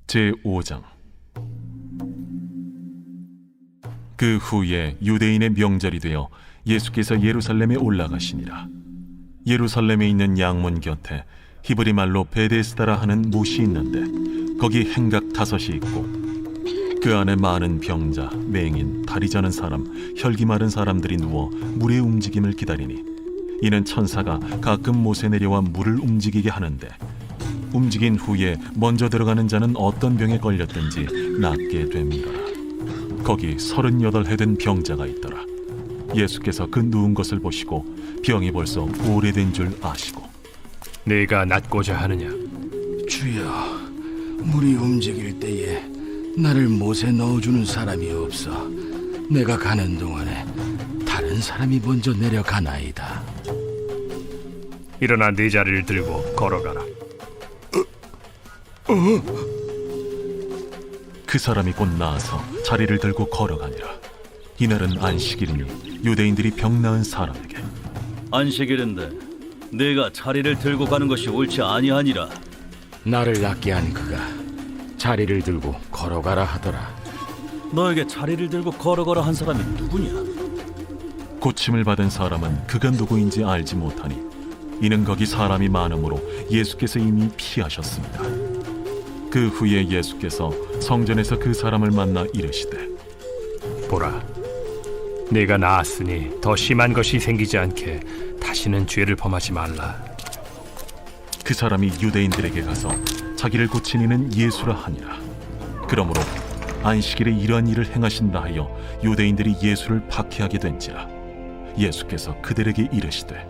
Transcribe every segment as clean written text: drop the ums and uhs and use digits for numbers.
제5장. 그 후에 유대인의 명절이 되어 예수께서 예루살렘에 올라가시니라. 예루살렘에 있는 양문 곁에 히브리 말로 베데스다라 하는 못이 있는데 거기 행각 5이 있고 그 안에 많은 병자, 맹인, 다리 저는 사람, 혈기 마른 사람들이 누워 물의 움직임을 기다리니 이는 천사가 가끔 못에 내려와 물을 움직이게 하는데 움직인 후에 먼저 들어가는 자는 어떤 병에 걸렸든지 낫게 됩니다. 거기 38해 된 병자가 있더라. 예수께서 그 누운 것을 보시고 병이 벌써 오래된 줄 아시고 네가 낫고자 하느냐? 주여, 물이 움직일 때에 나를 못에 넣어주는 사람이 없어 내가 가는 동안에 다른 사람이 먼저 내려가나이다. 일어나 네 자리를 들고 걸어가라. 그 사람이 곧 나아서 자리를 들고 걸어가니라. 이날은 안식일이니 유대인들이 병 나은 사람에게 안식일인데 네가 자리를 들고 가는 것이 옳지 아니하니라. 나를 낫게 한 그가 자리를 들고 걸어가라 하더라. 너에게 자리를 들고 걸어가라 한 사람이 누구냐? 고침을 받은 사람은 그가 누구인지 알지 못하니 이는 거기 사람이 많으므로 예수께서 이미 피하셨습니다. 그 후에 예수께서 성전에서 그 사람을 만나 이르시되 보라, 네가 나았으니 더 심한 것이 생기지 않게 다시는 죄를 범하지 말라. 그 사람이 유대인들에게 가서 자기를 고친 이는 예수라 하니라. 그러므로 안식일에 이러한 일을 행하신다 하여 유대인들이 예수를 박해하게 된지라. 예수께서 그들에게 이르시되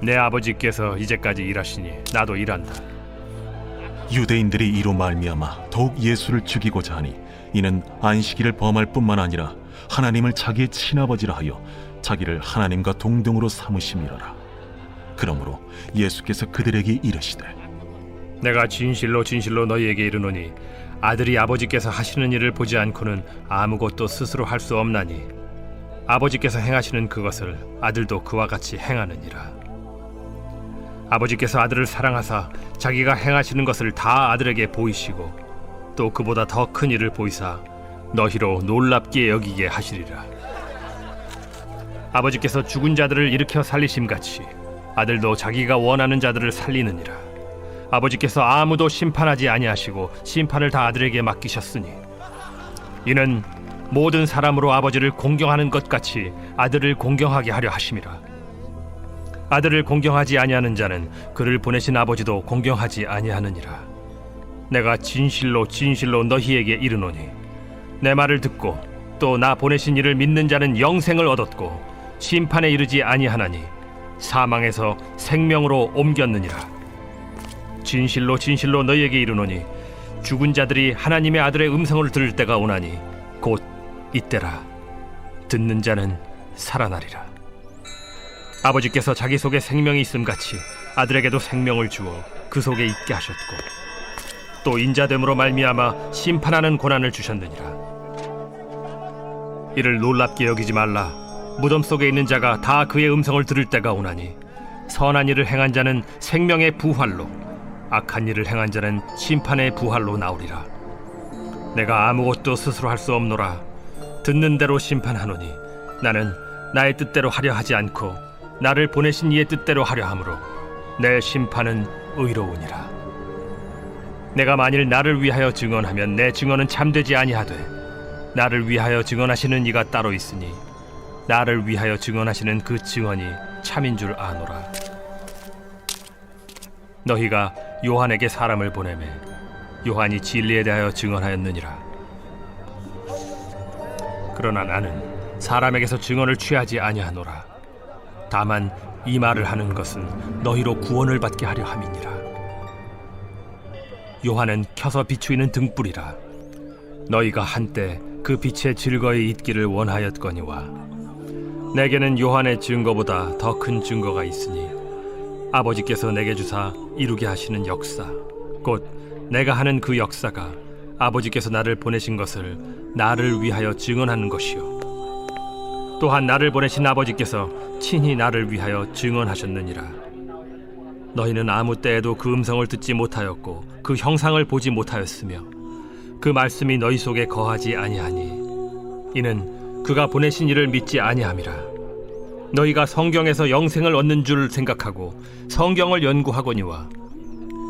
내 아버지께서 이제까지 일하시니 나도 일한다. 유대인들이 이로 말미암아 더욱 예수를 죽이고자 하니 이는 안식일을 범할 뿐만 아니라 하나님을 자기의 친아버지라 하여 자기를 하나님과 동등으로 삼으심이라라. 그러므로 예수께서 그들에게 이르시되 내가 진실로 진실로 너희에게 이르노니 아들이 아버지께서 하시는 일을 보지 않고는 아무것도 스스로 할 수 없나니 아버지께서 행하시는 그것을 아들도 그와 같이 행하느니라. 아버지께서 아들을 사랑하사 자기가 행하시는 것을 다 아들에게 보이시고 또 그보다 더 큰 일을 보이사 너희로 놀랍게 여기게 하시리라. 아버지께서 죽은 자들을 일으켜 살리심같이 아들도 자기가 원하는 자들을 살리느니라. 아버지께서 아무도 심판하지 아니하시고 심판을 다 아들에게 맡기셨으니 이는 모든 사람으로 아버지를 공경하는 것 같이 아들을 공경하게 하려 하심이라. 아들을 공경하지 아니하는 자는 그를 보내신 아버지도 공경하지 아니하느니라. 내가 진실로 진실로 너희에게 이르노니 내 말을 듣고 또 나 보내신 이를 믿는 자는 영생을 얻었고 심판에 이르지 아니하나니 사망에서 생명으로 옮겼느니라. 진실로 진실로 너희에게 이르노니 죽은 자들이 하나님의 아들의 음성을 들을 때가 오나니 곧 이때라. 듣는 자는 살아나리라. 아버지께서 자기 속에 생명이 있음같이 아들에게도 생명을 주어 그 속에 있게 하셨고 또 인자됨으로 말미암아 심판하는 고난을 주셨느니라. 이를 놀랍게 여기지 말라. 무덤 속에 있는 자가 다 그의 음성을 들을 때가 오나니 선한 일을 행한 자는 생명의 부활로 악한 일을 행한 자는 심판의 부활로 나오리라. 내가 아무것도 스스로 할 수 없노라. 듣는 대로 심판하노니 나는 나의 뜻대로 하려 하지 않고 나를 보내신 이의 뜻대로 하려 함으로 내 심판은 의로우니라. 내가 만일 나를 위하여 증언하면 내 증언은 참되지 아니하되 나를 위하여 증언하시는 이가 따로 있으니 나를 위하여 증언하시는 그 증언이 참인 줄 아노라. 너희가 요한에게 사람을 보내매 요한이 진리에 대하여 증언하였느니라. 그러나 나는 사람에게서 증언을 취하지 아니하노라. 다만 이 말을 하는 것은 너희로 구원을 받게 하려 함이니라. 요한은 켜서 비추이는 등불이라. 너희가 한때 그 빛에 즐거이 있기를 원하였거니와 내게는 요한의 증거보다 더 큰 증거가 있으니 아버지께서 내게 주사 이루게 하시는 역사 곧 내가 하는 그 역사가 아버지께서 나를 보내신 것을 나를 위하여 증언하는 것이요 또한 나를 보내신 아버지께서 친히 나를 위하여 증언하셨느니라. 너희는 아무 때에도 그 음성을 듣지 못하였고 그 형상을 보지 못하였으며 그 말씀이 너희 속에 거하지 아니하니 이는 그가 보내신 이를 믿지 아니함이라. 너희가 성경에서 영생을 얻는 줄 생각하고 성경을 연구하거니와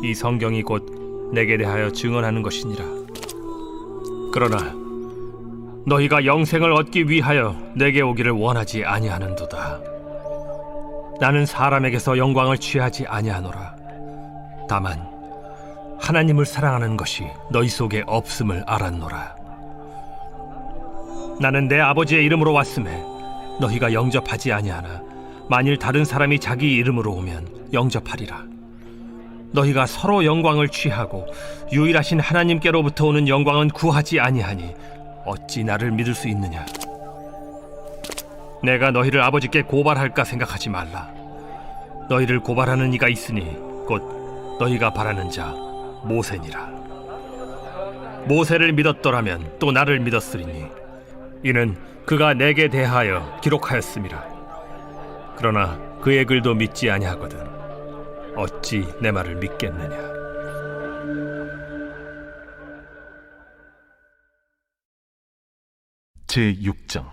이 성경이 곧 내게 대하여 증언하는 것이니라. 그러나 너희가 영생을 얻기 위하여 내게 오기를 원하지 아니하는도다. 나는 사람에게서 영광을 취하지 아니하노라. 다만 하나님을 사랑하는 것이 너희 속에 없음을 알았노라. 나는 내 아버지의 이름으로 왔음에 너희가 영접하지 아니하나 만일 다른 사람이 자기 이름으로 오면 영접하리라. 너희가 서로 영광을 취하고 유일하신 하나님께로부터 오는 영광은 구하지 아니하니 어찌 나를 믿을 수 있느냐? 내가 너희를 아버지께 고발할까 생각하지 말라. 너희를 고발하는 이가 있으니 곧 너희가 바라는 자 모세니라. 모세를 믿었더라면 또 나를 믿었으리니 이는 그가 내게 대하여 기록하였음이라. 그러나 그의 글도 믿지 아니하거든 어찌 내 말을 믿겠느냐? 제6장.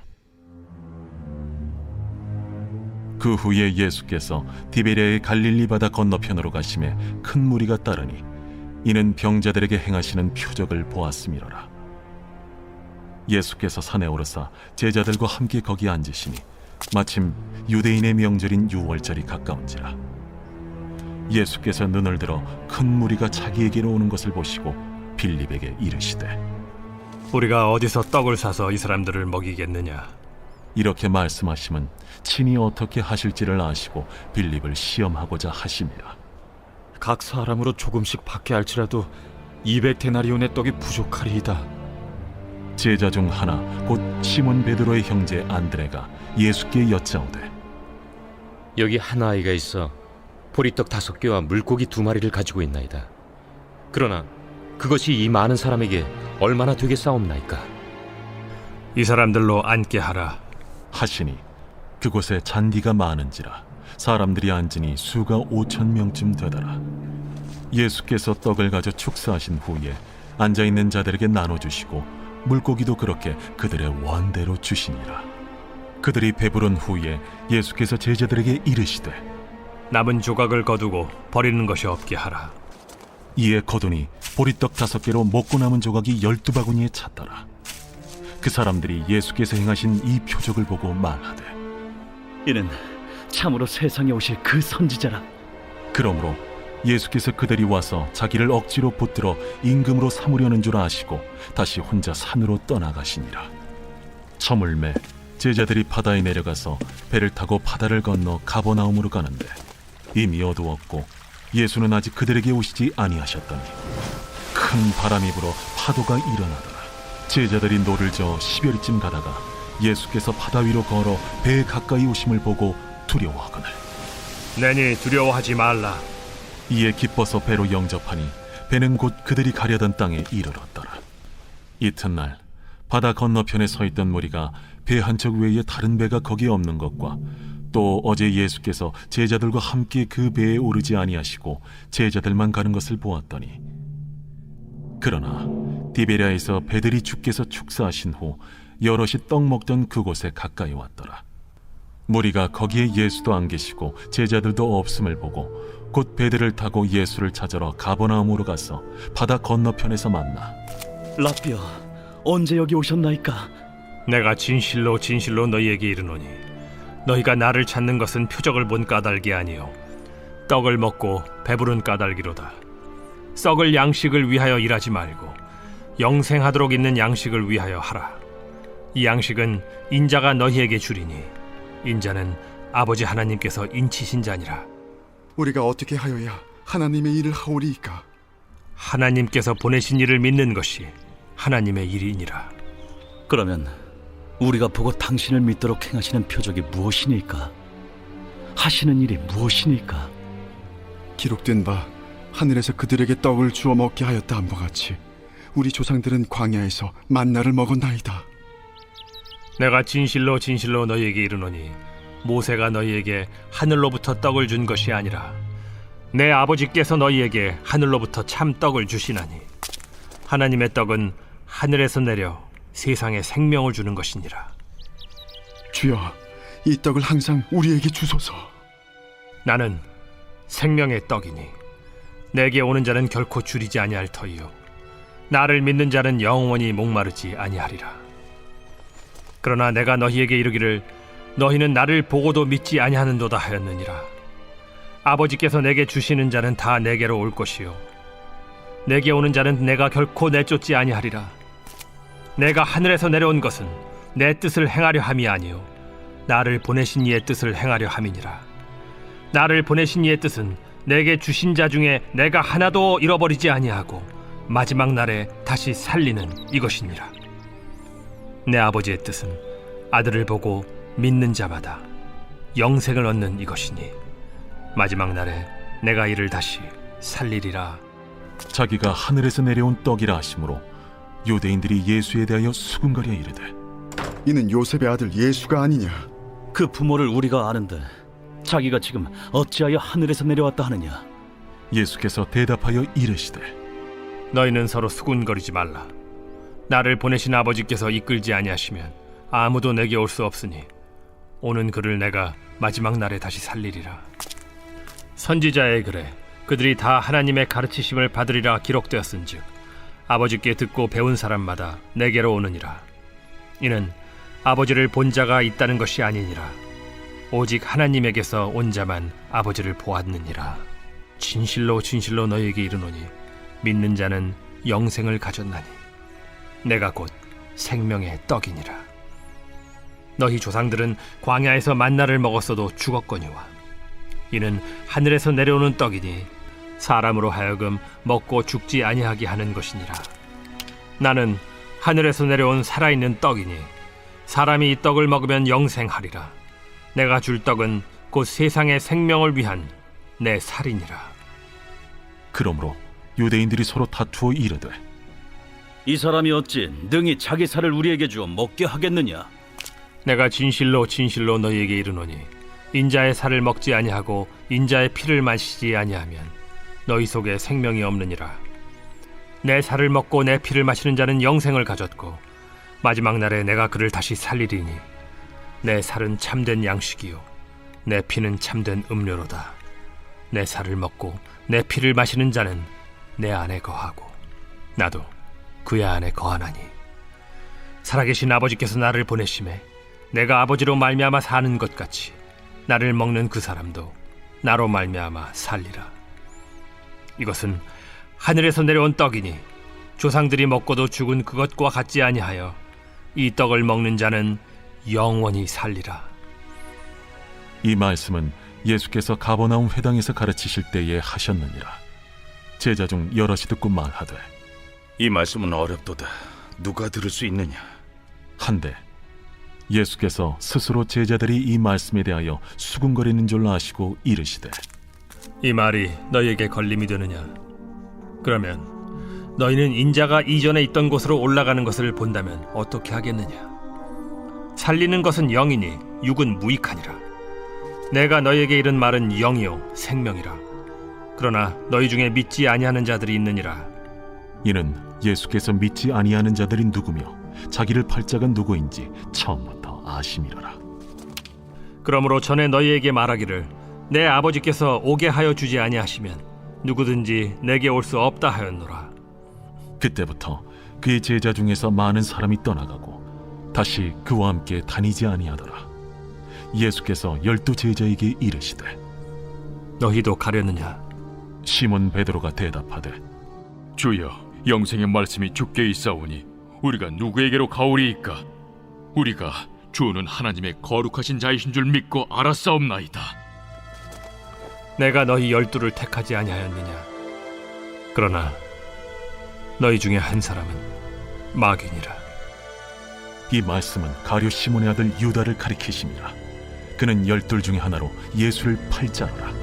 그 후에 예수께서 디베랴의 갈릴리 바다 건너편으로 가심에 큰 무리가 따르니 이는 병자들에게 행하시는 표적을 보았음이로라. 예수께서 산에 오르사 제자들과 함께 거기 앉으시니 마침 유대인의 명절인 유월절이 가까운지라. 예수께서 눈을 들어 큰 무리가 자기에게로 오는 것을 보시고 빌립에게 이르시되 우리가 어디서 떡을 사서 이 사람들을 먹이겠느냐? 이렇게 말씀하심은 친히 어떻게 하실지를 아시고 빌립을 시험하고자 하심이라. 각 사람으로 조금씩 받게 할지라도 200데나리온의 떡이 부족하리이다. 제자 중 하나 곧 시몬 베드로의 형제 안드레가 예수께 여짜오되 여기 한 아이가 있어 보리떡 5개와 물고기 2마리를 가지고 있나이다. 그러나 그것이 이 많은 사람에게 얼마나 되겠사옵나이까? 이 사람들로 앉게 하라. 하시니 그곳에 잔디가 많은지라 사람들이 앉으니 수가 5,000명쯤 되더라. 예수께서 떡을 가져 축사하신 후에 앉아있는 자들에게 나눠주시고 물고기도 그렇게 그들의 원대로 주시니라. 그들이 배부른 후에 예수께서 제자들에게 이르시되 남은 조각을 거두고 버리는 것이 없게 하라. 이에 거두니 보리떡 5개로 먹고 남은 조각이 12바구니에 찼더라. 그 사람들이 예수께서 행하신 이 표적을 보고 말하되 이는 참으로 세상에 오실 그 선지자라. 그러므로 예수께서 그들이 와서 자기를 억지로 붙들어 임금으로 삼으려는 줄 아시고 다시 혼자 산으로 떠나가시니라. 저물매 제자들이 바다에 내려가서 배를 타고 바다를 건너 가버나움으로 가는데 이미 어두웠고 예수는 아직 그들에게 오시지 아니하셨더니 큰 바람이 불어 파도가 일어나더라. 제자들이 노를 저어 10여리쯤 가다가 예수께서 바다 위로 걸어 배에 가까이 오심을 보고 두려워하거늘 내니 두려워하지 말라. 이에 기뻐서 배로 영접하니 배는 곧 그들이 가려던 땅에 이르렀더라. 이튿날 바다 건너편에 서 있던 무리가 배 한 척 외에 다른 배가 거기에 없는 것과 또 어제 예수께서 제자들과 함께 그 배에 오르지 아니하시고 제자들만 가는 것을 보았더니 그러나 디베랴에서 배들이 주께서 축사하신 후 여럿이 떡 먹던 그곳에 가까이 왔더라. 무리가 거기에 예수도 안 계시고 제자들도 없음을 보고 곧 배들을 타고 예수를 찾으러 가버나움으로 가서 바다 건너편에서 만나 라비어, 언제 여기 오셨나이까? 내가 진실로 진실로 너희에게 이르노니 너희가 나를 찾는 것은 표적을 본 까닭이 아니요 떡을 먹고 배부른 까닭이로다. 썩을 양식을 위하여 일하지 말고 영생하도록 있는 양식을 위하여 하라. 이 양식은 인자가 너희에게 주리니 인자는 아버지 하나님께서 인치신 자니라. 우리가 어떻게 하여야 하나님의 일을 하오리이까? 하나님께서 보내신 이를 믿는 것이 하나님의 일이니라. 그러면 우리가 보고 당신을 믿도록 행하시는 표적이 무엇이니까? 하시는 일이 무엇이니까? 기록된 바 하늘에서 그들에게 떡을 주어 먹게 하였다 함과 같이 우리 조상들은 광야에서 만나를 먹었나이다. 내가 진실로 진실로 너희에게 이르노니 모세가 너희에게 하늘로부터 떡을 준 것이 아니라 내 아버지께서 너희에게 하늘로부터 참 떡을 주시나니 하나님의 떡은 하늘에서 내려 세상에 생명을 주는 것이니라. 주여, 이 떡을 항상 우리에게 주소서. 나는 생명의 떡이니 내게 오는 자는 결코 줄이지 아니할 터이요 나를 믿는 자는 영원히 목마르지 아니하리라. 그러나 내가 너희에게 이르기를 너희는 나를 보고도 믿지 아니하는도다 하였느니라. 아버지께서 내게 주시는 자는 다 내게로 올 것이요 내게 오는 자는 내가 결코 내쫓지 아니하리라. 내가 하늘에서 내려온 것은 내 뜻을 행하려 함이 아니요 나를 보내신 이의 뜻을 행하려 함이니라. 나를 보내신 이의 뜻은 내게 주신 자 중에 내가 하나도 잃어버리지 아니하고 마지막 날에 다시 살리는 이것이니라. 내 아버지의 뜻은 아들을 보고 믿는 자마다 영생을 얻는 이것이니 마지막 날에 내가 이를 다시 살리리라. 자기가 하늘에서 내려온 떡이라 하심으로 유대인들이 예수에 대하여 수군거려 이르되 이는 요셉의 아들 예수가 아니냐? 그 부모를 우리가 아는데 자기가 지금 어찌하여 하늘에서 내려왔다 하느냐? 예수께서 대답하여 이르시되 너희는 서로 수군거리지 말라. 나를 보내신 아버지께서 이끌지 아니하시면 아무도 내게 올 수 없으니 오는 그를 내가 마지막 날에 다시 살리리라. 선지자의 글에 그들이 다 하나님의 가르치심을 받으리라 기록되었은즉 아버지께 듣고 배운 사람마다 내게로 오느니라. 이는 아버지를 본 자가 있다는 것이 아니니라. 오직 하나님에게서 온 자만 아버지를 보았느니라. 진실로 진실로 너희에게 이르노니 믿는 자는 영생을 가졌나니 내가 곧 생명의 떡이니라. 너희 조상들은 광야에서 만나를 먹었어도 죽었거니와 이는 하늘에서 내려오는 떡이니 사람으로 하여금 먹고 죽지 아니하게 하는 것이니라. 나는 하늘에서 내려온 살아있는 떡이니 사람이 이 떡을 먹으면 영생하리라. 내가 줄 떡은 곧 세상의 생명을 위한 내 살이니라. 그러므로 유대인들이 서로 다투어 이르되 이 사람이 어찌 능히 자기 살을 우리에게 주어 먹게 하겠느냐? 내가 진실로 진실로 너희에게 이르노니 인자의 살을 먹지 아니하고 인자의 피를 마시지 아니하면 너희 속에 생명이 없느니라. 내 살을 먹고 내 피를 마시는 자는 영생을 가졌고 마지막 날에 내가 그를 다시 살리리니 내 살은 참된 양식이요 내 피는 참된 음료로다. 내 살을 먹고 내 피를 마시는 자는 내 안에 거하고 나도 그의 안에 거하나니 살아계신 아버지께서 나를 보내심에 내가 아버지로 말미암아 사는 것 같이 나를 먹는 그 사람도 나로 말미암아 살리라. 이것은 하늘에서 내려온 떡이니 조상들이 먹고도 죽은 그것과 같지 아니하여 이 떡을 먹는 자는 영원히 살리라. 이 말씀은 예수께서 가버나움 회당에서 가르치실 때에 하셨느니라. 제자 중 여럿이 듣고 말하되 이 말씀은 어렵도다. 누가 들을 수 있느냐? 한데 예수께서 스스로 제자들이 이 말씀에 대하여 수군거리는 줄 아시고 이르시되 이 말이 너희에게 걸림이 되느냐? 그러면 너희는 인자가 이전에 있던 곳으로 올라가는 것을 본다면 어떻게 하겠느냐? 살리는 것은 영이니 육은 무익하니라. 내가 너희에게 이른 말은 영이요 생명이라. 그러나 너희 중에 믿지 아니하는 자들이 있느니라. 이는 예수께서 믿지 아니하는 자들이 누구며 자기를 팔 자가 누구인지 처음부터 아심이로라. 그러므로 전에 너희에게 말하기를 내 아버지께서 오게 하여 주지 아니하시면 누구든지 내게 올 수 없다 하였노라. 그때부터 그의 제자 중에서 많은 사람이 떠나가고 다시 그와 함께 다니지 아니하더라. 예수께서 12 제자에게 이르시되 너희도 가려느냐? 시몬 베드로가 대답하되 주여, 영생의 말씀이 주께 있사오니 우리가 누구에게로 가오리이까? 우리가 주는 하나님의 거룩하신 자이신 줄 믿고 알았사옵나이다. 내가 너희 12를 택하지 아니하였느냐? 그러나 너희 중에 한 사람은 마귀니라. 이 말씀은 가룟 시몬의 아들 유다를 가리키심이라. 그는 12 중에 하나로 예수를 팔 자로라.